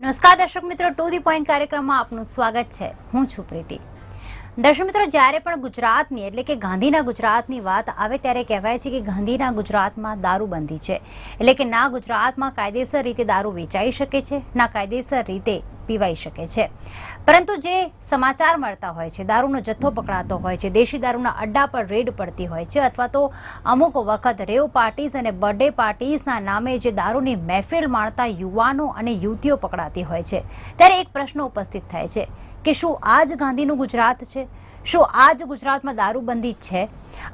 નમસ્કાર દર્શક મિત્રો, ટુ ધી પોઈન્ટ કાર્યક્રમમાં આપનું સ્વાગત છે. હું છું પ્રીતિ. દર્શક મિત્રો, જ્યારે પણ ગુજરાતની એટલે કે ગાંધીના ગુજરાતની વાત આવે ત્યારે કહેવાય છે કે ગાંધીના ગુજરાતમાં દારૂબંધી છે. એટલે કે ના ગુજરાતમાં કાયદેસર રીતે દારૂ વેચાઈ શકે છે, ના કાયદેસર રીતે પીવાઈ શકે છે. પરંતુ જે સમાચાર મળતા હોય છે, દારૂનો જથ્થો પકડાતો હોય છે, દેશી દારૂના અડ્ડા પર રેડ પડતી હોય છે, અથવા તો અમુક વખત રેવ પાર્ટીઝ અને બર્થડે પાર્ટીઝના નામે જે દારૂની મહેફિલ માણતા યુવાનો અને યુવતીઓ પકડાતી હોય છે, ત્યારે એક પ્રશ્ન ઉપસ્થિત થાય છે કે શું આ જ ગાંધીનું ગુજરાત છે? શું આ જ ગુજરાતમાં દારૂબંધી છે?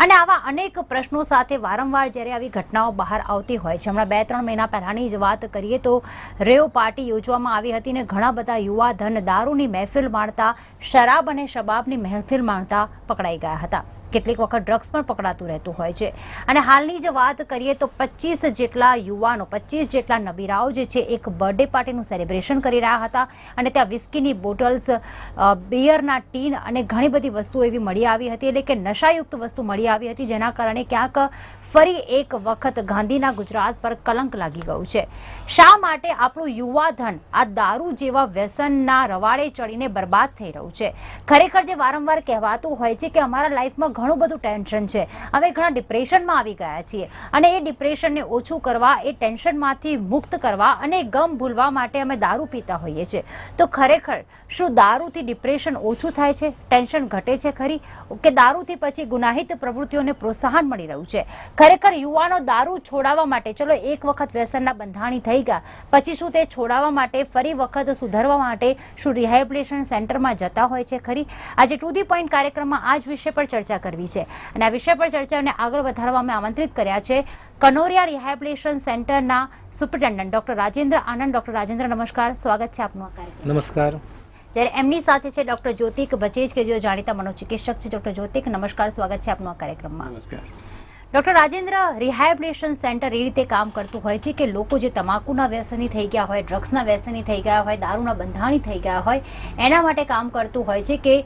અને આવા અનેક પ્રશ્નો સાથે વારંવાર જ્યારે આવી ઘટનાઓ બહાર આવતી હોય છે, હમણાં 2-3 મહિના પહેલાની જ વાત કરીએ તો રેવ પાર્ટી યોજવામાં આવી હતી ને ઘણા બધા યુવા ધન દારૂની મહેફિલ માણતા, શરાબ અને શબાબની મહેફિલ માણતા પકડાઈ ગયા હતા. કેટલીક વખત ડ્રગ્સ પણ પકડાતું રહેતું હોય છે. અને હાલની જ વાત કરીએ તો 25 જેટલા યુવાનો, 25 જેટલા નબીરાઓ જે છે એક બર્થડે પાર્ટીનું સેલિબ્રેશન કરી રહ્યા હતા અને ત્યાં વિસ્કીની બોટલ્સ, બિયરના ટીન અને ઘણી બધી વસ્તુઓ એવી મળી આવી હતી, એટલે કે નશાયુક્ત વસ્તુ મળી આવી હતી, જેના કારણે ક્યાંક ફરી એક વખત ગાંધીના ગુજરાત પર કલંક લાગી ગયું છે. શા માટે આપણું યુવાધન આ દારૂ જેવા વ્યસનના રવાડે ચડીને બરબાદ થઈ રહ્યું છે? ખરેખર જે વારંવાર કહેવાતું હોય છે કે અમારા લાઈફમાં ઘણું બધું ટેન્શન છે, અમે ઘણા ડિપ્રેશનમાં આવી ગયા છીએ અને એ ડિપ્રેશનને ઓછું કરવા, એ ટેન્શનમાંથી મુક્ત કરવા અને ગમ ભૂલવા માટે અમે દારૂ પીતા હોઈએ છીએ. તો ખરેખર શું દારૂથી ડિપ્રેશન ઓછું થાય છે, ટેન્શન ઘટે છે ખરી, કે દારૂથી પછી ગુનાહિત પ્રવૃત્તિઓને પ્રોત્સાહન મળી રહ્યું છે? ખરેખર યુવાનો દારૂ છોડાવવા માટે, ચલો એક વખત વ્યસનના બંધાણી થઈ ગયા પછી શું તે છોડાવવા માટે, ફરી વખત સુધારવા માટે શું રિહેબિલિટેશન સેન્ટરમાં જતા હોય છે ખરી? આજે ટુ ધી પોઈન્ટ કાર્યક્રમમાં આ જ વિષય પર ચર્ચા કરવી છે અને આ વિષય પર ચર્ચાને આગળ વધારવા અમે આમંત્રિત કર્યા છે કનોરિયા રિહેબિલિટેશન સેન્ટરના સુપ્રિન્ટેન્ડન્ટ ડોક્ટર રાજેન્દ્ર આનંદ. ડોક્ટર રાજેન્દ્ર, નમસ્કાર, સ્વાગત છે આપનું આ કાર્યક્રમ. નમસ્કાર. જ્યારે એમની સાથે છે ડોક્ટર જ્યોતિક બચેજ કે જેઓ જાણીતા મનોચિકિત્સક છે. ડોક્ટર જ્યોતિક, નમસ્કાર, સ્વાગત છે આપનું આ કાર્યક્રમમાં. નમસ્કાર. ડોક્ટર રાજેન્દ્ર, રિહેબિલિટેશન સેન્ટર એ રીતે કામ કરતું હોય છે કે લોકો જે તમાકુના વ્યસની થઈ ગયા હોય, ડ્રગ્સના વ્યસની થઈ ગયા હોય, દારૂના બંધાણી થઈ ગયા હોય, એના માટે કામ કરતું હોય છે કે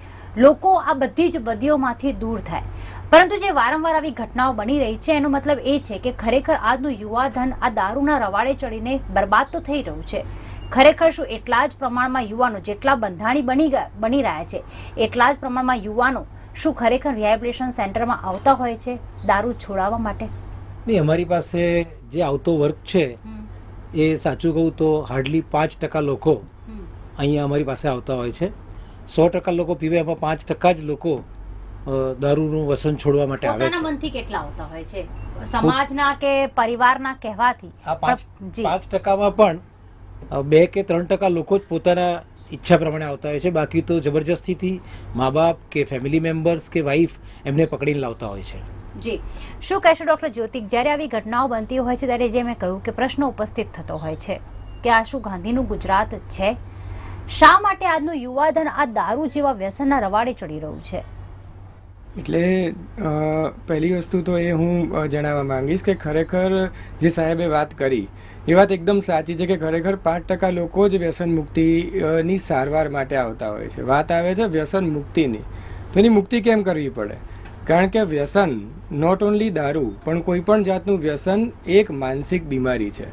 લોકો આ બધી જ બદીઓમાંથી દૂર થાય. પરંતુ જે વારંવાર આવી ઘટનાઓ બની રહી છે એનો મતલબ એ છે કે ખરેખર આજનું યુવાધન આ દારૂના રવાડે ચડીને બરબાદ તો થઈ રહ્યું છે. ખરેખર શું એટલા જ પ્રમાણમાં યુવાનો, જેટલા બંધાણી બની રહ્યા છે એટલા જ પ્રમાણમાં યુવાનો શું ખરેખર રિહેબિલિટેશન સેન્ટરમાં આવતા હોય છે દારૂ છોડાવવા માટે? નહીં, અમારી પાસે જે આવતો વર્ગ છે એ સાચું કહું તો હાર્ડલી 5% લોકો અહીંયા અમારી પાસે આવતા હોય છે. 100% લોકો પીવે, એમાં 5% જ લોકો દારૂનું વ્યસન છોડવા માટે આવે છે. પોતાના મનથી કેટલા આવતા હોય છે? સમાજના કે પરિવારના કહેવાથી આ 5%માં પણ 2 કે 3% લોકો જ પોતાના ઈચ્છા પ્રમાણે આવતા હોય છે. બાકી તો જબરજસ્તીથી મા બાપ કે ફેમિલી મેમ્બર્સ કે વાઈફ એમને પકડીને લાવતા હોય છે. જી, શું કહેશો ડોક્ટર જ્યોતિક, જ્યારે આવી ઘટનાઓ બનતી હોય છે ત્યારે જે મેં કહ્યું કે પ્રશ્ન ઉપસ્થિત થતો હોય છે કે આ શું ગાંધીનું ગુજરાત છે? શા માટે આજનું યુવાધન આ દારૂ જેવા વ્યસનના રવાડે ચડી રહ્યું છે? એટલે પહેલી વસ્તુ તો એ હું જણાવવા માંગીશ કે ખરેખર જે સાહેબે વાત કરી એ વાત એકદમ સાચી છે કે ખરેખર 5% લોકો જ વ્યસન મુક્તિની સારવાર માટે આવતા હોય છે. વાત આવે છે વ્યસન મુક્તિની, તો એની મુક્તિ કેમ કરવી પડે? કારણ કે વ્યસન નોટ ઓનલી દારૂ પણ કોઈ પણ જાતનું વ્યસન એક માનસિક બીમારી છે.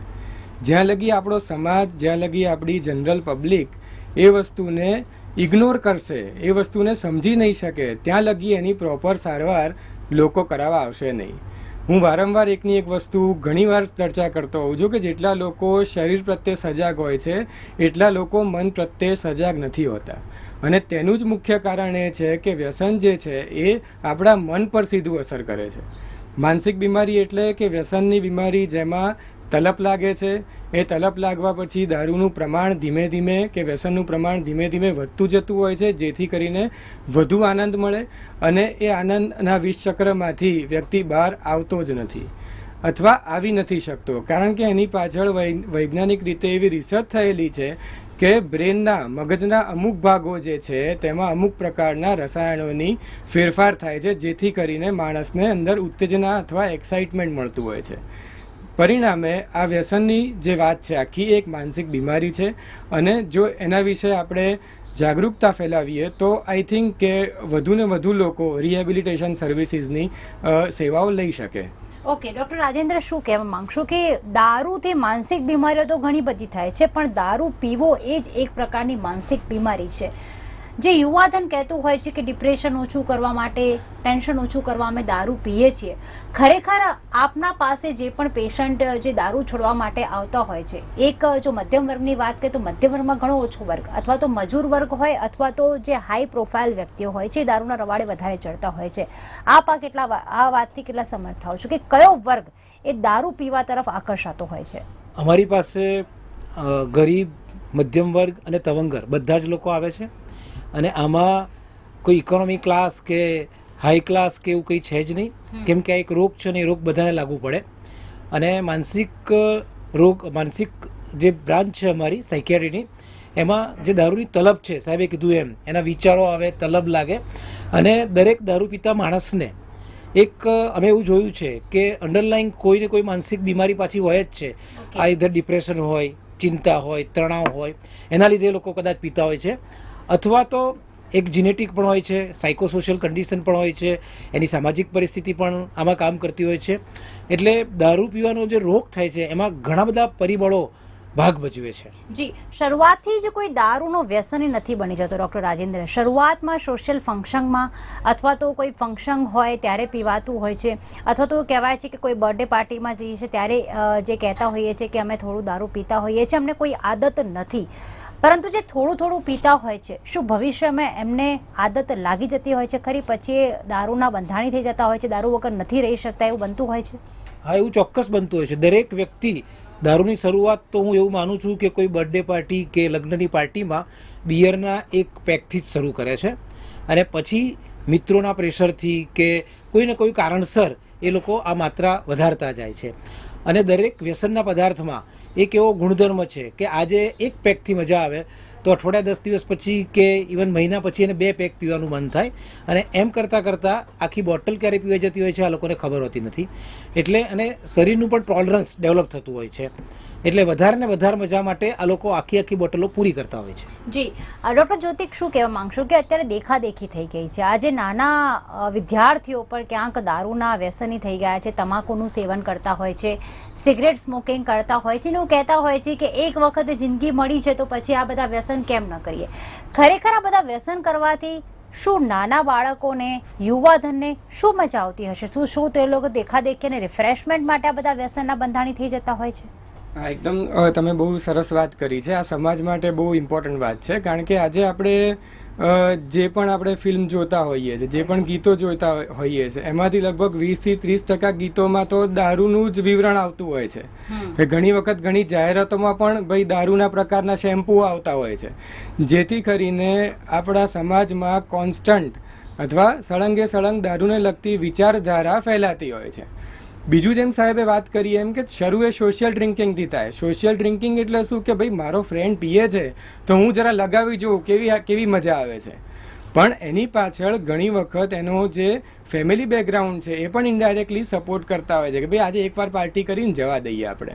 જ્યાં લગી આપણો સમાજ, જ્યાં લગી આપણી જનરલ પબ્લિક એ વસ્તુને ઇગ્નોર કરશે, એ વસ્તુને સમજી નહીં શકે, ત્યાં લગી એની પ્રોપર સારવાર લોકો કરાવવા આવશે નહીં. હું વારંવાર એકની એક વસ્તુ ઘણીવાર ચર્ચા કરતો હોઉં છું કે જેટલા લોકો શરીર પ્રત્યે સજાગ હોય છે એટલા લોકો મન પ્રત્યે સજાગ નથી હોતા. અને તેનું જ મુખ્ય કારણ એ છે કે વ્યસન જે છે એ આપણા મન પર સીધું અસર કરે છે. માનસિક બીમારી એટલે કે વ્યસનની બીમારી જેમાં તલપ લાગે છે. એ તલપ લાગવા પછી દારૂનું પ્રમાણ ધીમે ધીમે કે વ્યસનનું પ્રમાણ ધીમે ધીમે વધતું જતું હોય છે, જેથી કરીને વધુ આનંદ મળે અને એ આનંદના વિષચક્રમાંથી વ્યક્તિ બહાર આવતો જ નથી અથવા આવી નથી શકતો. કારણ કે એની પાછળ વૈજ્ઞાનિક રીતે એવી રિસર્ચ થયેલી છે કે બ્રેનના, મગજના અમુક ભાગો જે છે તેમાં અમુક પ્રકારના રસાયણોની ફેરફાર થાય છે, જેથી કરીને માણસને અંદર ઉત્તેજના અથવા એક્સાઇટમેન્ટ મળતું હોય છે. પરિણામે આ વ્યસનની જે વાત છે આખી એક માનસિક બીમારી છે અને જો એના વિશે આપણે જાગૃતતા ફેલાવીએ તો આઈ થિંક કે વધુ ને વધુ લોકો રિહેબિલિટેશન સર્વિસીસની સેવાઓ લઈ શકે. ઓકે ડૉક્ટર રાજેન્દ્ર, શું કહેવા માંગશો કે દારૂથી માનસિક બીમારીઓ તો ઘણી બધી થાય છે, પણ દારૂ પીવો એ જ એક પ્રકારની માનસિક બીમારી છે. જે યુવાધન કહેતું હોય છે કે ડિપ્રેશન ઓછું કરવા માટે, ટેન્શન ઓછું કરવા અમે દારૂ પીએ છીએ. ખરેખર આપના પાસે જે પણ પેશન્ટ જે દારૂ છોડવા માટે આવતા હોય છે, એક જો મધ્યમ વર્ગની વાત કરીએ તો મધ્યમ વર્ગમાં ઘણો ઓછો વર્ગ, અથવા તો મજૂર વર્ગ હોય, અથવા તો જે હાઈ પ્રોફાઇલ વ્યક્તિઓ હોય છે એ દારૂના રવાડે વધારે ચડતા હોય છે. આપ આ વાતથી કેટલા સમર્થ થાઓ છો કે કયો વર્ગ એ દારૂ પીવા તરફ આકર્ષાતો હોય છે? અમારી પાસે ગરીબ, મધ્યમ વર્ગ અને તવંગર બધા જ લોકો આવે છે. અને આમાં કોઈ ઇકોનોમી ક્લાસ કે હાઈ ક્લાસ કે એવું કંઈ છે જ નહીં, કેમ કે આ એક રોગ છે ને એ રોગ બધાને લાગુ પડે. અને માનસિક જે બ્રાન્ચ છે અમારી સાયકિયાટ્રીની, એમાં જે દારૂની તલબ છે, સાહેબે કીધું એમ, એના વિચારો આવે, તલબ લાગે. અને દરેક દારૂ પીતા માણસને એક અમે એવું જોયું છે કે અંડરલાઈન કોઈ ને કોઈ માનસિક બીમારી પાછી હોય જ છે. આ ઇધર ડિપ્રેશન હોય, ચિંતા હોય, તણાવ હોય, એના લીધે લોકો કદાચ પીતા હોય છે. અથવા તો એક જીનેટિક પણ હોય છે, સાયકોસોશિયલ કન્ડિશન પણ હોય છે, એની સામાજિક પરિસ્થિતિ પણ આમાં કામ કરતી હોય છે. એટલે દારૂ પીવાનો જે રોગ થાય છે એમાં ઘણા બધા પરિબળો ભાગ ભજવે છે. જી, શરૂઆતથી જ કોઈ દારૂનો વ્યસની નથી બની જતો ડૉક્ટર રાજેન્દ્ર. શરૂઆતમાં સોશિયલ ફંક્શનમાં અથવા તો કોઈ ફંક્શન હોય ત્યારે પીવાતું હોય છે, અથવા તો કહેવાય છે કે કોઈ બર્થડે પાર્ટીમાં જઈએ છીએ ત્યારે જે કહેતા હોઈએ છીએ કે અમે થોડું દારૂ પીતા હોઈએ છીએ, અમને કોઈ આદત નથી. પરંતુ જે થોડું થોડું પીતા હોય છે, શું ભવિષ્યમાં એમને આદત લાગી જતી હોય છે ખરી? પછી એ દારૂના બંધાણી થઈ જતા હોય છે, દારૂ વગર નથી રહી શકતા, એવું બનતું હોય છે? હા, એવું ચોક્કસ બનતું હોય છે. દરેક વ્યક્તિ દારૂની શરૂઆત તો હું એવું માનું છું કે કોઈ બર્થડે પાર્ટી કે લગ્નની પાર્ટીમાં બિયરના એક પેકથી જ શરૂ કરે છે. અને પછી મિત્રોના પ્રેશરથી કે કોઈને કોઈ કારણસર એ લોકો આ માત્રા વધારતા જાય છે. અને દરેક વ્યસનના પદાર્થમાં એક એવો ગુણધર્મ છે કે આજે એક પેકથી મજા આવે તો અઠવાડિયા 10 દિવસ પછી કે ઇવન મહિના પછી એને 2 પેક પીવાનું મન થાય. અને એમ કરતાં કરતાં આખી બોટલ ક્યારે પીવાઈ જતી હોય છે આ લોકોને ખબર હોતી નથી. એટલે અને શરીરનું પણ ટોલરન્સ ડેવલપ થતું હોય છે. એટલે વધારે ને વધારે મજા માટે આ લોકો આખી બોટલો પૂરી કરતા હોય છે. જી, ડૉક્ટર જ્યોતિક, શું કહેવા માંગશો કે અત્યારે દેખાદેખી થઈ ગઈ છે, આજે નાના વિદ્યાર્થીઓ પણ ક્યાંક દારૂના વ્યસની થઈ ગયા છે, તમાકુનું સેવન કરતા હોય છે, સિગરેટ સ્મોકિંગ કરતા હોય છે, એવું કહેતા હોય છે કે એક વખત જિંદગી મળી છે તો પછી આ બધા વ્યસન કેમ ન કરીએ? ખરેખર આ બધા વ્યસન કરવાથી શું નાના બાળકોને, યુવાધનને શું મજા આવતી હશે? શું તે લોકો દેખાદેખી અને રિફ્રેશમેન્ટ માટે આ બધા વ્યસનના બંધાણી થઈ જતા હોય છે? હા, એકદમ તમે બહુ સરસ વાત કરી છે. આ સમાજ માટે બહુ ઇમ્પોર્ટન્ટ વાત છે, કારણ કે આજે આપણે જે પણ આપણે ફિલ્મ જોતા હોઈએ છીએ, જે પણ ગીતો જોતા હોઈએ છીએ, એમાંથી લગભગ 20 થી 30% ગીતોમાં તો દારૂનું જ વિવરણ આવતું હોય છે. ઘણી વખત ઘણી જાહેરાતોમાં પણ ભાઈ દારૂના પ્રકારના શેમ્પુ આવતા હોય છે, જેથી કરીને આપણા સમાજમાં કોન્સ્ટન્ટ અથવા સળંગે સળંગ દારૂને લગતી વિચારધારા ફેલાતી હોય છે. બીજું જેમ સાહેબે વાત કરી એમ કે શરૂ એ સોશિયલ ડ્રિંકિંગથી થાય. સોશિયલ ડ્રિંકિંગ એટલે શું કે ભાઈ મારો ફ્રેન્ડ પીએ છે તો હું જરા લગાવી જોઉં કેવી મજા આવે છે. પણ એની પાછળ ઘણી વખત એનો જે ફેમિલી બેકગ્રાઉન્ડ છે એ પણ ઇનડાયરેક્ટલી સપોર્ટ કરતા હોય છે કે ભાઈ આજે એકવાર પાર્ટી કરીને જવા દઈએ આપણે,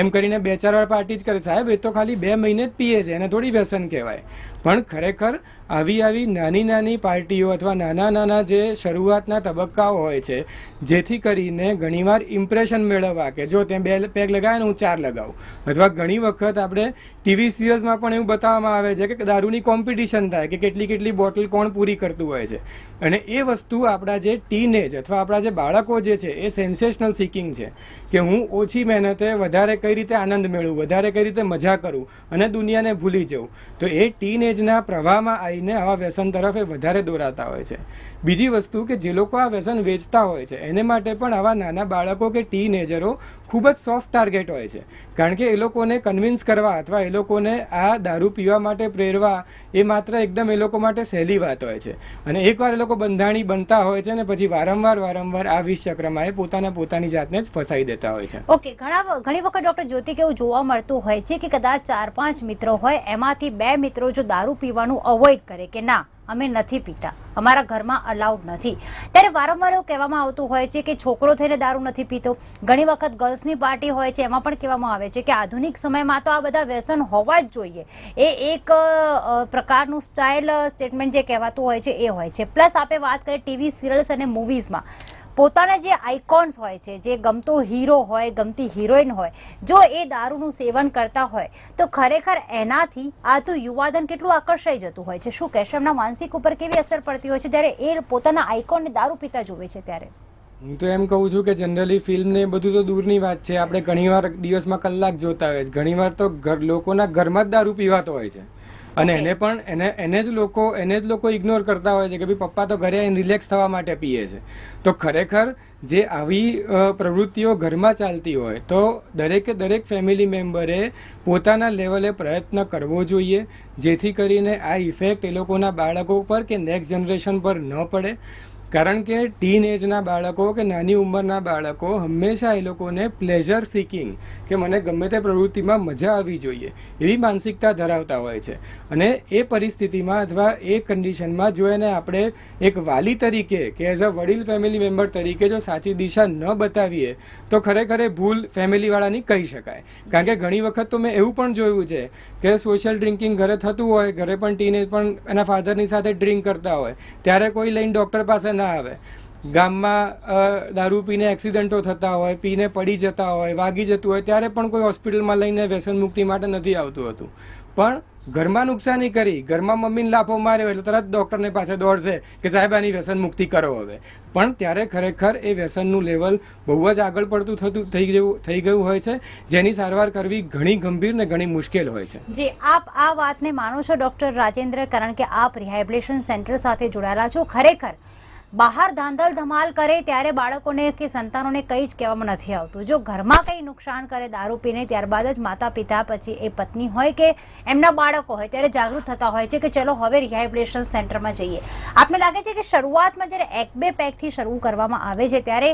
એમ કરીને 2-4 વાર પાર્ટી જ કરે. સાહેબ એ તો ખાલી 2 મહિને જ પીએ છે, એને થોડી વ્યસન કહેવાય. પણ ખરેખર આવી નાની પાર્ટીઓ અથવા નાના જે શરૂઆતના તબક્કાઓ હોય છે, જેથી કરીને ઘણીવાર ઇમ્પ્રેશન મેળવવા કે જો તે 2 પેગ લગાવે ને હું 4 લગાવું, અથવા ઘણી વખત આપણે ટીવી સિરિયલ્સમાં પણ એવું બતાવવામાં આવે છે કે દારૂની કોમ્પિટિશન થાય કે કેટલી બોટલ કોણ પૂરી કરતું હોય છે. અને એ વસ્તુ આપણા જે ટીનેજ અથવા આપણા જે બાળકો જે છે એ સેન્સેશનલ સિકિંગ છે કે હું ઓછી મહેનતે વધારે કઈ રીતે આનંદ મેળવું, વધારે કઈ રીતે મજા કરું અને દુનિયાને ભૂલી જવું. તો એ ટીનેજના પ્રવાહમાં આવીને આવા વ્યસન તરફ એ વધારે દોરાતા હોય છે. બીજી વસ્તુ કે જે લોકો આ વ્યસન વેચતા હોય છે એને માટે પણ આવા નાના બાળકો કે ટીનેજરો ખૂબ જ સોફ્ટ ટાર્ગેટ હોય છે, કારણ કે એ લોકોને કન્વિન્સ કરવા અથવા એ લોકોને આ દારૂ પીવા માટે પ્રેરવા એ માત્ર એકદમ એ લોકો માટે સહેલી વાત હોય છે. અને એકવાર એ લોકો બંધાણી બનતા હોય છે ને પછી વારંવાર આ વિષચક્રમાં એ પોતાની જાતને જ ફસાઈ દેતા હોય છે. ઓકે, ઘણી વખત ડૉક્ટર જ્યોતિક એવું જોવા મળતું હોય છે કે કદાચ 4-5 મિત્રો હોય, એમાંથી 2 મિત્રો જો દારૂ પીવાનું અવોઇડ કરે કે ના અમે નથી પીતા, અમારા ઘરમાં અલાઉડ નથી, ત્યારે વારંવાર એવું કહેવામાં આવતું હોય છે કે છોકરો થઈને દારૂ નથી પીતો. ઘણી વખત ગર્લ્સની પાર્ટી હોય છે, એમાં પણ કહેવામાં આવે છે કે આધુનિક સમયમાં તો આ બધા વ્યસન હોવા જ જોઈએ. એ એક પ્રકારનું સ્ટાઇલ સ્ટેટમેન્ટ જે કહેવાતું હોય છે એ હોય છે. પ્લસ આપણે વાત કરીએ ટીવી સિરિયલ્સ અને મૂવીઝમાં પોતાના જે આઇકોન્સ હોય છે, જે ગમતો હીરો હોય, ગમતી હિરોઈન હોય, જો એ દારૂનું સેવન કરતા હોય તો ખરેખર એનાથી આ તો યુવાધન કેટલું આકર્ષાઈ જતું હોય છે. શું કહેશો, એમના માનસિક ઉપર કેવી અસર પડતી હોય છે જ્યારે એ પોતાના આઇકોનને દારૂ પીતા જોવે છે ત્યારે? હું તો એમ કહું છું કે જનરલી ફિલ્મ ને બધું તો દૂરની વાત છે, આપણે ઘણીવાર દિવસમાં કલાક જોતા હોય છે, ઘણીવાર તો લોકોના ઘરમાં જ દારૂ પીવાતો હોય છે અને એને જ લોકો ઇગ્નોર કરતા હોય છે કે ભાઈ પપ્પા તો ઘરે આવીને રિલેક્સ થવા માટે પીએ છે. તો ખરેખર જે આવી પ્રવૃત્તિઓ ઘરમાં ચાલતી હોય તો દરેક ફેમિલી મેમ્બરે પોતાના લેવલે પ્રયત્ન કરવો જોઈએ, જેથી કરીને આ ઇફેક્ટ એ લોકોના બાળકો પર કે નેક્સ્ટ જનરેશન પર ન પડે. કારણ કે ટીન એજના બાળકો કે નાની ઉંમરના બાળકો હંમેશા એ લોકોને પ્લેઝર સિકિંગ કે મને ગમે તે પ્રવૃત્તિમાં મજા આવી જોઈએ એવી માનસિકતા ધરાવતા હોય છે. અને એ પરિસ્થિતિમાં અથવા એ કન્ડિશનમાં જો એને આપણે એક વાલી તરીકે કે એઝ અ વડીલ ફેમિલી મેમ્બર તરીકે જો સાચી દિશા ન બતાવીએ તો ખરેખર એ ભૂલ ફેમિલીવાળાની કહી શકાય. કારણ કે ઘણી વખત તો મેં એવું પણ જોયું છે કે સોશિયલ ડ્રિંકિંગ ઘરે થતું હોય, ઘરે પણ ટીનેજ પણ એના ફાધરની સાથે ડ્રિંક કરતા હોય, ત્યારે કોઈ લઈને ડૉક્ટર પાસે ના આવે. ગામમાં દારૂ પીને એક્સિડન્ટો થતા હોય, પીને પડી જતા હોય, વાગી જતું હોય, ત્યારે પણ કોઈ હોસ્પિટલમાં લઈને વ્યસન મુક્તિ માટે નથી આવતું હતું. પણ ઘરમાં નુકસાની કરી, ઘરમાં મમ્મીને લાફો માર્યો એટલે તરત ડૉક્ટરની પાસે દોડશે કે સાહેબ આની વ્યસન મુક્તિ કરો હવે. પણ ત્યારે ખરેખર એ વ્યસનનું લેવલ બહુ જ આગળ પડતું થઈ ગયું હોય છે, જેની સારવાર કરવી ઘણી ગંભીર ને ઘણી મુશ્કેલ હોય છે. જે આપ આ વાતને માનો છો ડૉક્ટર રાજેન્દ્ર, કારણ કે આપ રિહેબિલિટેશન સેન્ટર સાથે જોડાયેલા છો, ખરેખર બહાર ધાંધલ ધમાલ કરે ત્યારે બાળકોને કે સંતાનોને કંઈ જ કહેવામાં નથી આવતું. જો ઘરમાં કંઈ નુકસાન કરે દારૂ પીને, ત્યારબાદ જ માતા પિતા, પછી એ પત્ની હોય કે એમના બાળકો હોય ત્યારે જાગૃત થતા હોય છે કે ચલો હવે રિહેબિલિટેશન સેન્ટરમાં જઈએ. આપને લાગે છે કે શરૂઆતમાં જ્યારે 1-2 પેકથી શરૂ કરવામાં આવે છે ત્યારે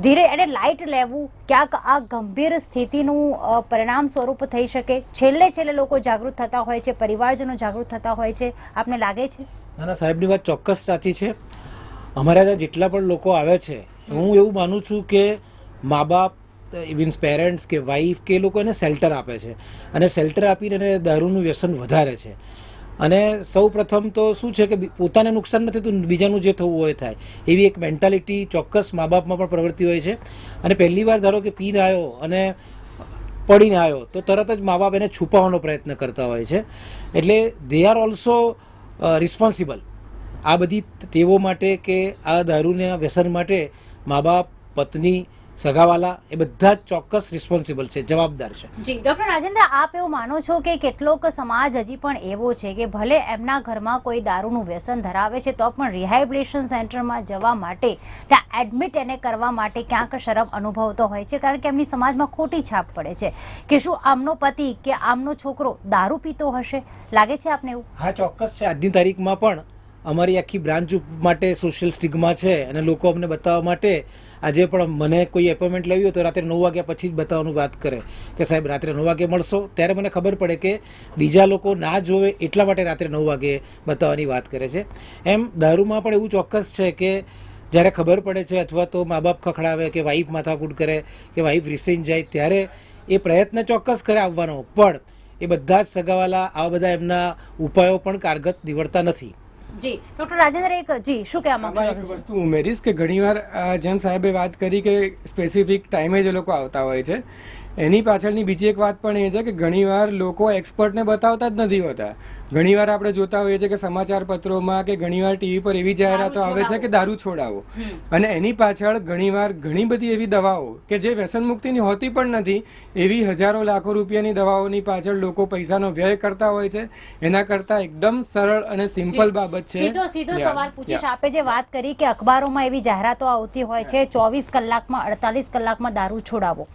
ધીરે એને લાઇટ લેવું ક્યાંક આ ગંભીર સ્થિતિનું પરિણામ સ્વરૂપ થઈ શકે? છેલ્લે લોકો જાગૃત થતા હોય છે, પરિવારજનો જાગૃત થતા હોય છે, આપને લાગે છે? ના, સાહેબની વાત ચોક્કસ સાચી છે. અમારા ત્યાં જેટલા પણ લોકો આવે છે, હું એવું માનું છું કે મા બાપ મીન્સ પેરેન્ટ્સ કે વાઈફ કે એ લોકો એને શેલ્ટર આપે છે અને શેલ્ટર આપીને એને દારૂનું વ્યસન વધારે છે. અને સૌ પ્રથમ તો શું છે કે પોતાને નુકસાન નથી થતું, બીજાનું જે થવું હોય થાય એવી એક મેન્ટાલિટી ચોક્કસ મા બાપમાં પણ પ્રવૃત્તિ હોય છે. અને પહેલી વાર ધારો કે પીને આવ્યો અને પડીને આવ્યો તો તરત જ મા બાપ એને છુપાવવાનો પ્રયત્ન કરતા હોય છે. એટલે દે આર ઓલ્સો રિસ્પોન્સિબલ આ બધી ટેવો માટે કે આ દારૂના વ્યસન માટે. મા બાપ, પત્ની, સગાવાલા એ બધા જ ચોક્કસ રિસ્પોન્સિબલ છે, જવાબદાર છે. જી ડૉક્ટર રાજેન્દ્ર, આપ એવું માનો છો કે કેટલોક સમાજ હજી પણ એવો છે કે ભલે એમના ઘરમાં કોઈ દારૂનું વ્યસન ધરાવે છે તો પણ રિહેબિલિટેશન સેન્ટરમાં જવા માટે, ત્યાં એડમિટ એને કરવા માટે ક્યાંક શરમ અનુભવતો હોય છે, કારણ કે એમની સમાજમાં ખોટી છાપ પડે છે કે શું આમનો પતિ કે આમનો છોકરો દારૂ પીતો હશે? લાગે છે આપને એવું? હા, ચોક્કસ છે. આજની તારીખમાં પણ અમારી આખી બ્રાન્ચ માટે સોશિયલ સ્ટિગ્મા છે અને લોકો અમને બતાવવા માટે આજે પણ મને કોઈ એપોઇન્ટમેન્ટ લેવી હોય તો રાત્રે 9 વાગ્યા પછી જ બતાવવાનું વાત કરે કે સાહેબ રાત્રે 9 વાગે મળશો. ત્યારે મને ખબર પડે કે બીજા લોકો ના જોવે એટલા માટે રાત્રે 9 વાગે બતાવવાની વાત કરે છે. એમ દારૂમાં પણ એવું ચોક્કસ છે કે જ્યારે ખબર પડે છે અથવા તો મા બાપ ખખડાવે કે વાઈફ માથાકૂટ કરે કે વાઈફ રિસાઈન જાય ત્યારે એ પ્રયત્ન ચોક્કસ કરે આવવાનો, પણ એ બધા જ સગાવાલા આવા બધા એમના ઉપાયો પણ કારગત નીવડતા નથી. જી ડૉક્ટર રાજેન્દ્ર, શું કહેવા માંગો છો? એક વસ્તુ ઉમેરીશ કે ઘણીવાર જેમ સાહેબે વાત કરી કે સ્પેસિફિક ટાઈમે જે લોકો આવતા હોય છે, એની પાછળની બીજી એક વાત પણ એ છે કે ઘણીવાર લોકો એક્સપર્ટને બતાવતા જ નથી હોતા. ઘણીવાર આપણે જોતા હોઈએ છીએ કે સમાચાર પત્રોમાં કે ઘણીવાર ટીવી પર એવી જાહેરાતો આવે છે કે દારૂ છોડાવો, અને એની પાછળ ઘણીવાર ઘણી બધી એવી દવાઓ કે જે વ્યસન મુક્તિની હોતી પણ નથી, એવી હજારો લાખો રૂપિયાની દવાઓની પાછળ લોકો પૈસાનો વ્યય કરતા હોય છે. એના કરતા એકદમ સરળ અને સિમ્પલ બાબત છે. સીધો સવાલ પૂછીશ. આપે જે વાત કરી કે અખબારોમાં એવી જાહેરાતો આવતી હોય છે 24 કલાકમાં 48 કલાકમાં દારૂ છોડાવો,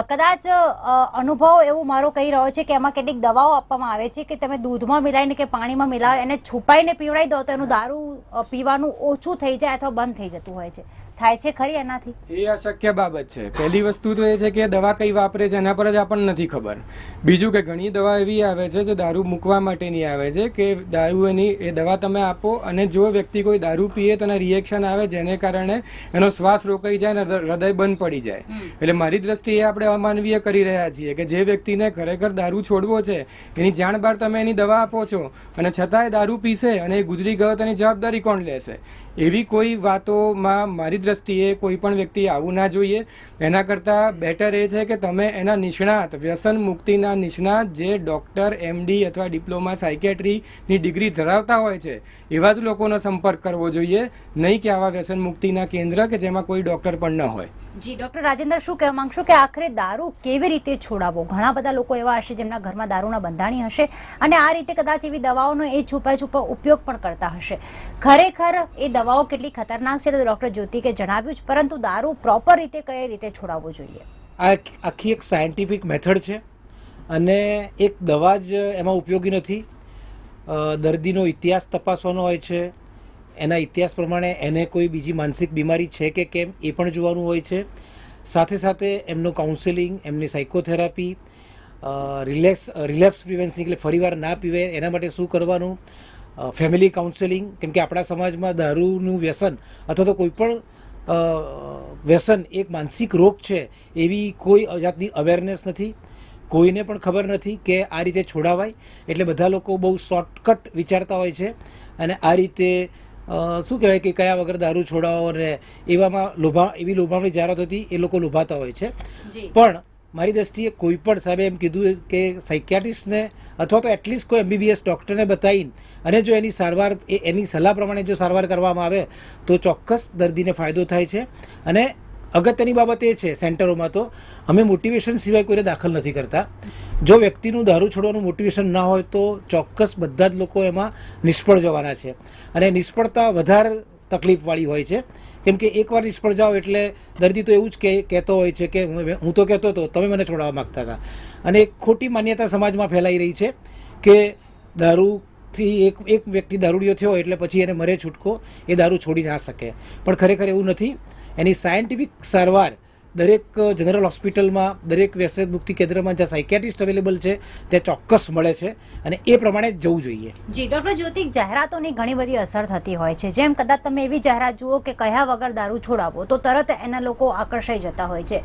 કદાચ અનુભવ એવું મારો કહી રહ્યો છે કે એમાં કેટલીક દવાઓ આપવામાં આવે છે કે તમે દૂધમાં મિલાવીને કે પાણીમાં મિલાવી એને છુપાઈને પીવડાવી દો તો એનું દારૂ પીવાનું ઓછું થઈ જાય અથવા બંધ થઈ જતું હોય છે. થાય છે ખરી એનાથી? એ અશક્ય બાબત છે. પહેલી વસ્તુ તો એ છે કે દવા કઈ વાપરે છે એના પર જ આપણને નથી ખબર. બીજું કે ઘણી દવા એવી આવે છે જે દારૂ મૂકવા માટેની આવે છે કે દારૂ એની એ દવા તમે આપો અને જો વ્યક્તિ કોઈ દારૂ પીએ તો એના રિએક્શન આવે જેને કારણે એનો શ્વાસ રોકાઈ જાય અને હૃદય બંધ પડી જાય. એટલે મારી દ્રષ્ટિએ આપણે અમાનવીય કરી રહ્યા છીએ કે જે વ્યક્તિને ખરેખર દારૂ છોડવો છે એની જાણ બહાર તમે એની દવા આપો છો અને છતાંય દારૂ પીશે અને એ ગુજરી ગયો તો એની જવાબદારી કોણ લેશે? એવી કોઈ વાતોમાં મારી દ્રષ્ટિએ કોઈ પણ વ્યક્તિ આવવું ના જોઈએ. એના કરતાં બેટર એ છે કે તમે એના નિષ્ણાત, વ્યસન મુક્તિના નિષ્ણાત, જે ડૉક્ટર, MD અથવા ડિપ્લોમા સાયકેટ્રીની ડિગ્રી ધરાવતા હોય છે એવા જ લોકોનો સંપર્ક કરવો જોઈએ, નહીં કે આવા વ્યસન મુક્તિના કેન્દ્ર કે જેમાં કોઈ ડૉક્ટર પણ ન હોય. જી ડૉક્ટર રાજેન્દ્ર, શું કહેવા માંગશો કે આખરે દારૂ કેવી રીતે છોડાવવો? ઘણા બધા લોકો એવા હશે જેમના ઘરમાં દારૂના બંધાણી હશે અને આ રીતે કદાચ એવી દવાઓનો એ છુપા ઉપયોગ પણ કરતા હશે. ખરેખર એ દવાઓ કેટલી ખતરનાક છે તો ડૉક્ટર જ્યોતિકે જણાવ્યું જ, પરંતુ દારૂ પ્રોપર રીતે કઈ રીતે છોડાવવો જોઈએ? આ આખી એક સાયન્ટિફિક મેથડ છે અને એક દવા જ એમાં ઉપયોગી નથી. દર્દીનો ઇતિહાસ તપાસવાનો હોય છે, એના ઇતિહાસ પ્રમાણે એને કોઈ બીજી માનસિક બીમારી છે કે કેમ એ પણ જોવાનું હોય છે. સાથે સાથે એમનું કાઉન્સેલિંગ, એમની સાયકોથેરાપી, રિલેપ્સ પ્રિવેન્સિંગ એટલે ફરીવાર ના પીવે એના માટે શું કરવાનું, ફેમિલી કાઉન્સેલિંગ, કેમ કે આપણા સમાજમાં દારૂનું વ્યસન અથવા તો કોઈ પણ વ્યસન એક માનસિક રોગ છે એવી કોઈ જાતની અવેરનેસ નથી. કોઈને પણ ખબર નથી કે આ રીતે છોડાવાય. એટલે બધા લોકો બહુ શોર્ટકટ વિચારતા હોય છે અને આ રીતે શું કહેવાય કે કયા વગર દારૂ છોડાવો અને એવામાં એવી લોભામણી જાહેરાત હતી એ લોકો લોભાતા હોય છે. પણ મારી દ્રષ્ટિએ કોઈ પણ સાહેબે એમ કીધું કે સાયકિયાટ્રિસ્ટને અથવા તો એટલીસ્ટ કોઈ MBBS ડૉક્ટરને બતાવીને અને જો એની સારવાર એની સલાહ પ્રમાણે જો સારવાર કરવામાં આવે તો ચોક્કસ દર્દીને ફાયદો થાય છે. અને અગત્યની બાબત એ છે, સેન્ટરોમાં તો અમે મોટિવેશન સિવાય કોઈને દાખલ નથી કરતા. જો વ્યક્તિનું દારૂ છોડવાનું મોટિવેશન ના હોય તો ચોક્કસ બધા જ લોકો એમાં નિષ્ફળ જવાના છે અને નિષ્ફળતા વધારે તકલીફવાળી હોય છે. કેમ કે એકવાર નિષ્ફળ જાઓ એટલે દર્દી તો એવું જ કહેતો હોય છે કે હું તો કહેતો હતો, તમે મને છોડાવવા માગતા હતા. અને એક ખોટી માન્યતા સમાજમાં ફેલાઈ રહી છે કે દારૂથી એક વ્યક્તિ દારૂડિયો થયો એટલે પછી એને મરે છૂટકો, એ દારૂ છોડી ના શકે. પણ ખરેખર એવું નથી. એની સાયન્ટિફિક સારવાર દરેક જનરલ હોસ્પિટલમાં, દરેક વ્યસન મુક્તિ કેન્દ્રમાં જ્યાં સાયકિયાટ્રિસ્ટ અવેલેબલ છે ત્યાં ચોક્કસ મળે છે અને એ પ્રમાણે જવું જોઈએ. જી ડૉક્ટર જ્યોતિ, જાહેરાતોની ઘણી બધી અસર થતી હોય છે. જેમ કદાચ તમે એવી જાહેરાત જુઓ કે કહ્યા વગર દારૂ છોડાવો તો તરત એના લોકો આકર્ષાઈ જતા હોય છે.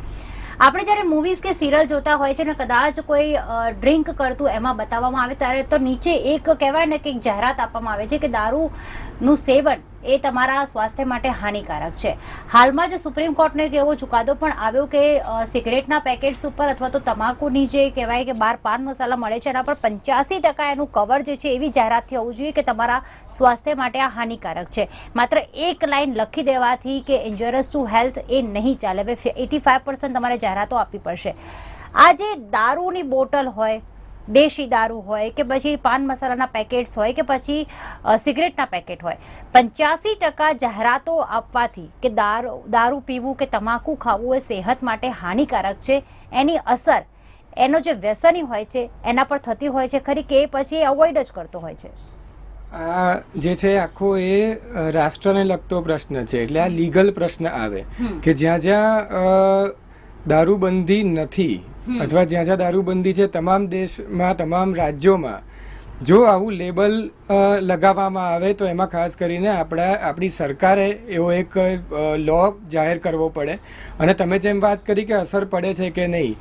આપણે જ્યારે મૂવીઝ કે સિરિયલ જોતા હોય છે ને કદાચ કોઈ ડ્રિંક કરતું એમાં બતાવવામાં આવે ત્યારે તો નીચે એક કહેવાય ને કે એક જાહેરાત આપવામાં આવે છે કે દારૂનું સેવન એ તમારા સ્વાસ્થ્ય માટે હાનિકારક છે. હાલમાં જ સુપ્રીમ કોર્ટનો એક એવો ચુકાદો પણ આવ્યો કે સિગરેટના પેકેટ્સ ઉપર અથવા તો તમાકુની જે કહેવાય કે બહાર પાન મસાલા મળે છે એના પર 85% એનું કવર જે છે એવી જાહેરાતથી હોવું જોઈએ કે તમારા સ્વાસ્થ્ય માટે આ હાનિકારક છે. માત્ર એક લાઈન લખી દેવાથી કે ઇન્જુરિયસ ટુ હેલ્થ એ નહીં ચાલે. હવે 85% તમારે જાહેરાતો આપવી પડશે. આ જે દારૂની બોટલ હોય, દેશી દારૂ હોય કે પછી પાન મસાલાના પેકેટ્સ હોય કે પછી સિગરેટના પેકેટ હોય, 85% જાહેરાતો આપવાથી કે દારૂ પીવું કે તમાકુ ખાવું એ સેહત માટે હાનિકારક છે, એની અસર એનો જે વ્યસની હોય છે એના પર થતી હોય છે ખરી કે પછી અવોઇડ જ કરતો હોય છે? આ જે છે આખો એ રાષ્ટ્રને લગતો પ્રશ્ન છે. એટલે આ લીગલ પ્રશ્ન આવે કે જ્યાં જ્યાં દારૂબંધી નથી અથવા જ્યાં જ્યાં દારૂબંધી છે તમામ દેશમાં, તમામ રાજ્યોમાં, જો આવું લેબલ લગાવવામાં આવે તો એમાં ખાસ કરીને આપણી સરકારે એવો એક લો જાહેર કરવો પડે. અને તમે જેમ વાત કરી કે અસર પડે છે કે નહીં,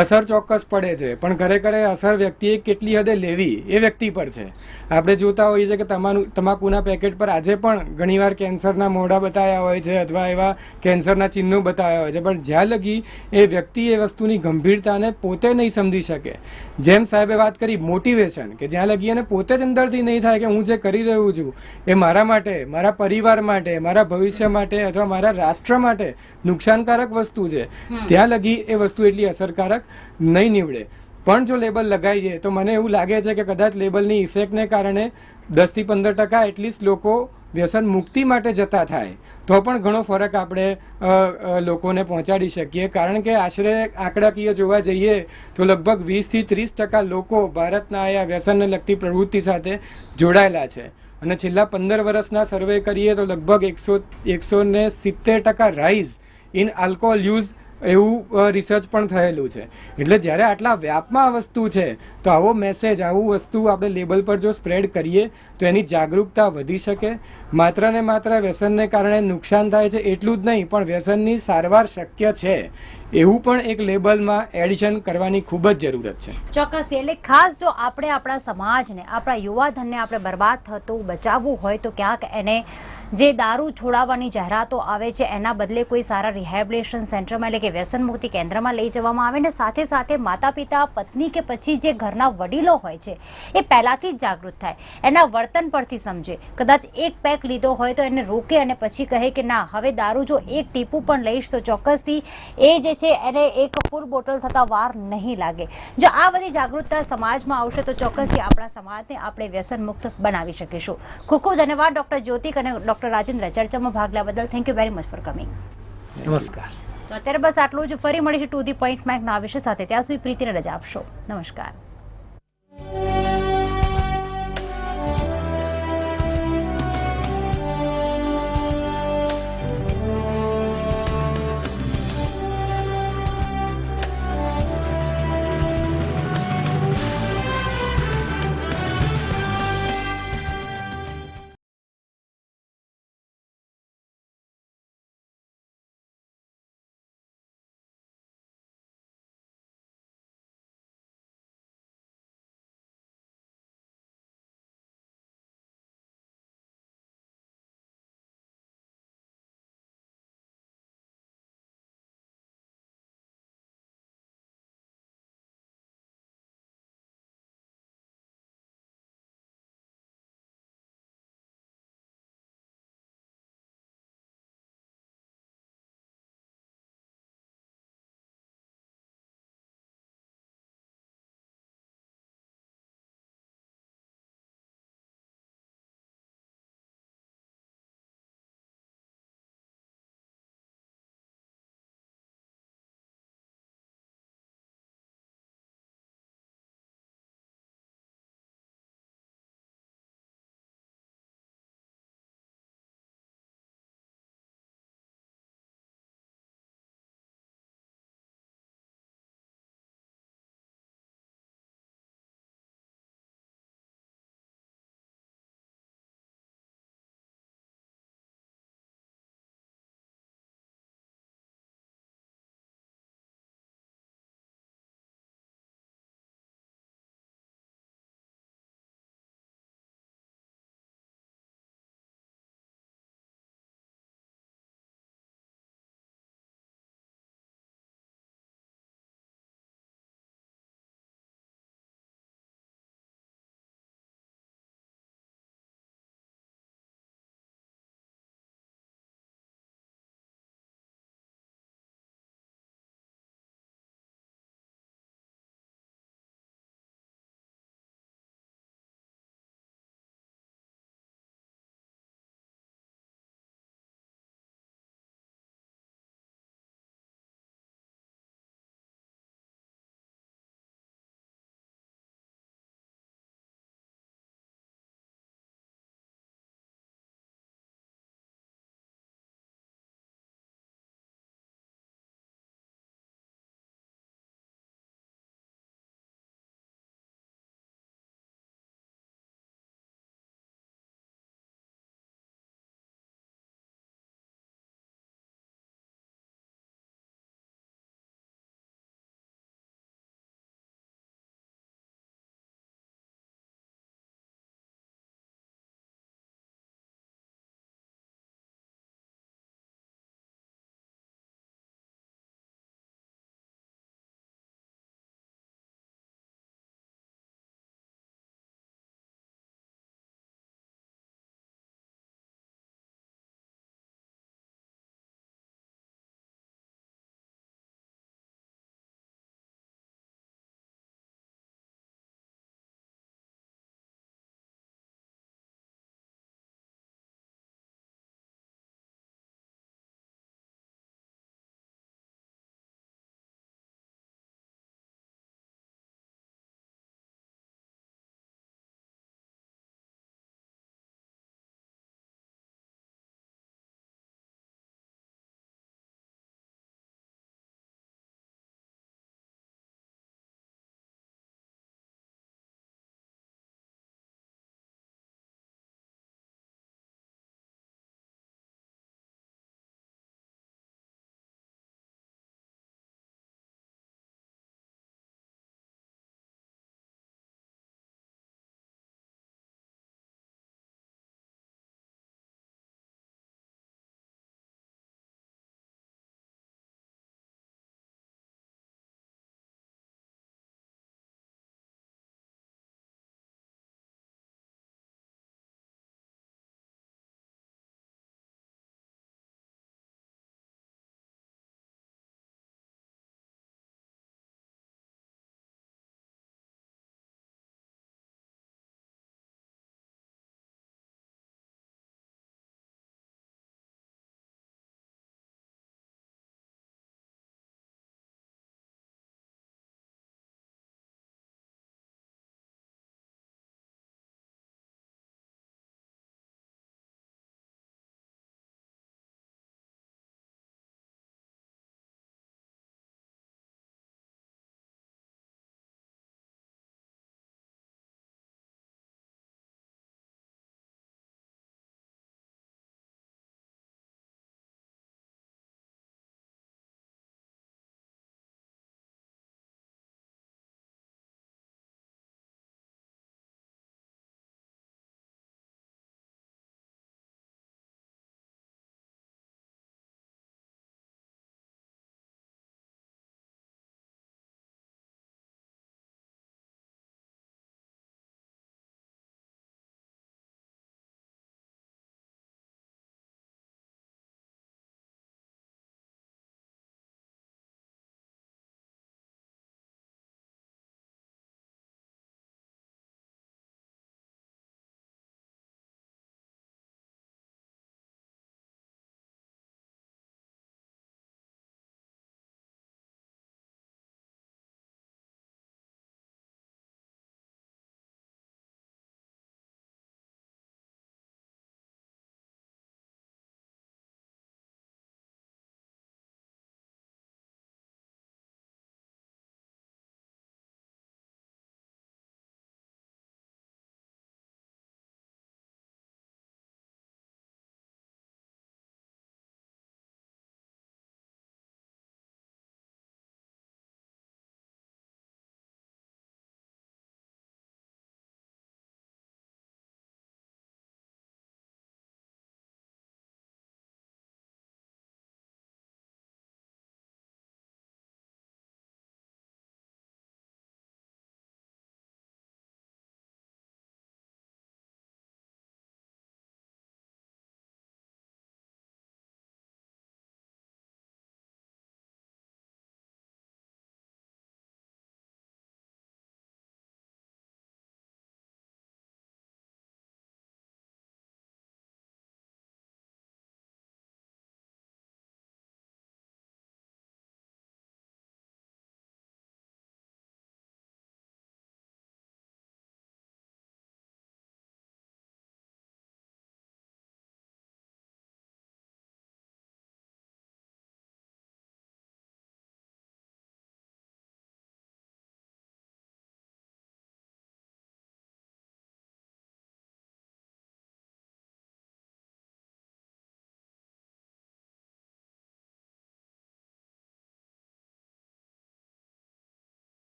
અસર ચોક્કસ પડે છે, પણ ખરેખર અસર વ્યક્તિએ કેટલી હદે લેવી એ વ્યક્તિ પર છે. આપણે જોતા હોઈએ છીએ કે તમાકુના પેકેટ પર આજે પણ ઘણીવાર કેન્સરના મોઢા બતાવ્યા હોય છે અથવા એવા કેન્સરના ચિહ્નો બતાવ્યા હોય છે, પણ જ્યાં લગી એ વ્યક્તિ એ વસ્તુની ગંભીરતાને પોતે નહીં સમજી શકે, જેમ સાહેબે વાત કરી મોટિવેશન, કે જ્યાં લગી એને પોતે જ અંદરથી નહીં થાય કે હું જે કરી રહ્યું છું એ મારા માટે, મારા પરિવાર માટે, મારા ભવિષ્ય માટે અથવા મારા રાષ્ટ્ર માટે નુકસાનકારક વસ્તુ છે, ત્યાં લગી એ વસ્તુ એટલી અસરકારક નહીં નીવડે. પણ જો લેબલ લગાવીએ તો મને એવું લાગે છે કે કદાચ લેબલની ઇફેક્ટને કારણે 10 થી 15% એટલીસ્ટ લોકો વ્યસન મુક્તિ માટે જતા થાય તો પણ ઘણો ફરક આપણે લોકોને પહોંચાડી શકીએ. કારણ કે આશરે આંકડાકીય જોવા જઈએ તો લગભગ 20 થી 30% લોકો ભારતના આ વ્યસનને લગતી પ્રવૃત્તિ સાથે જોડાયેલા છે. અને છેલ્લા 15 વર્ષના સર્વે કરીએ તો લગભગ 170% રાઇઝ ઇન આલ્કોહોલ યુઝ એવું રિસર્ચ પણ થયેલું છે. એટલે જ્યારે આટલા વ્યાપમાં આ વસ્તુ છે તો આવો મેસેજ, આવું વસ્તુ આપણે લેબલ પર જો સ્પ્રેડ કરીએ તો એની જાગૃતતા વધી શકે. માત્ર ને માત્ર વ્યસનને કારણે નુકસાન થાય છે એટલું જ નહીં, પણ વ્યસનની સારવાર શક્ય છે એવું પણ એક લેબલમાં એડિશન કરવાની ખૂબ જ જરૂરત છે. ચોક્કસ. એટલે ખાસ જો આપણે આપણા સમાજને, આપણા યુવાધનને આપણે બરબાદ થતું બચાવવું હોય તો ક્યાંક એને જે દારૂ છોડાવવાની જાહેરાતો આવે છે એના બદલે કોઈ સારા રિહેબિલિટેશન સેન્ટરમાં એટલે કે વ્યસન મુક્તિ કેન્દ્રમાં લઈ જવામાં આવે ને સાથે સાથે માતા પિતા પત્ની કે પછી જે ઘરના વડીલો હોય છે એ પહેલાંથી જ જાગૃત થાય, એના વર્તન પરથી સમજે. કદાચ એક પેક લીધો હોય તો એને રોકે અને પછી કહે કે ના, હવે દારૂ જો એક ટીપું પણ લઈશ તો ચોક્કસથી એ જે છે એને એક ફૂલ બોટલ થતાં વાર નહીં લાગે. જો આ બધી જાગૃતતા સમાજમાં આવશે તો ચોક્કસથી આપણા સમાજને આપણે વ્યસન મુક્ત બનાવી શકીશું. ખૂબ ખૂબ ધન્યવાદ ડૉક્ટર જ્યોતિક અને ડૉક્ટર રાજેન્દ્ર ચર્ચામાં ભાગ લેવા બદલ. Thank you very much for coming. નમસ્કાર. તો અત્યારે બસ આટલું જ. ફરી મળીશું ટુ ધી પોઈન્ટ મેકના વિષય સાથે. ત્યાં સુધી પ્રીતિને રજા આપશો. નમસ્કાર.